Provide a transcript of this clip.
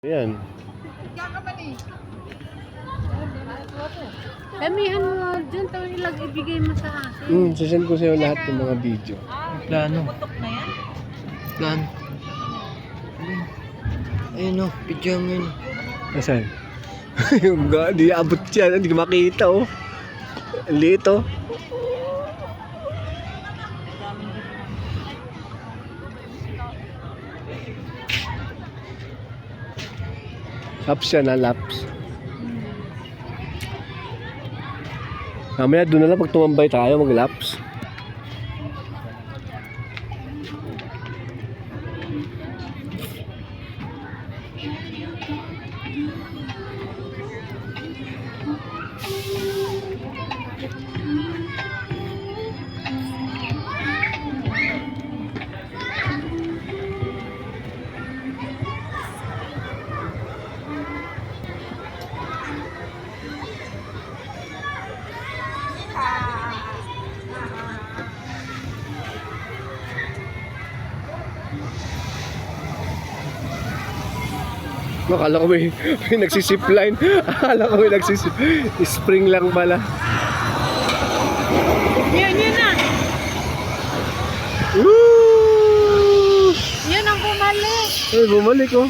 Ayan. Damihan mo dyan, ito ilag ibigay mo sa akin. Sasend ko sa'yo lahat ng mga video. Plano. Plano. Ayun o, video mo yun. Nasaan? Hindi abot yan, hindi ko makita oh. Liit oh. Laps yan ha, laps. Mamaya doon na lang pag tumambay tayo mag-laps. Akala ko may nagsisipline. Akala ko may spring lang pala. Yun na. Woo! Yun ang bumalik. Ay, bumalik oh.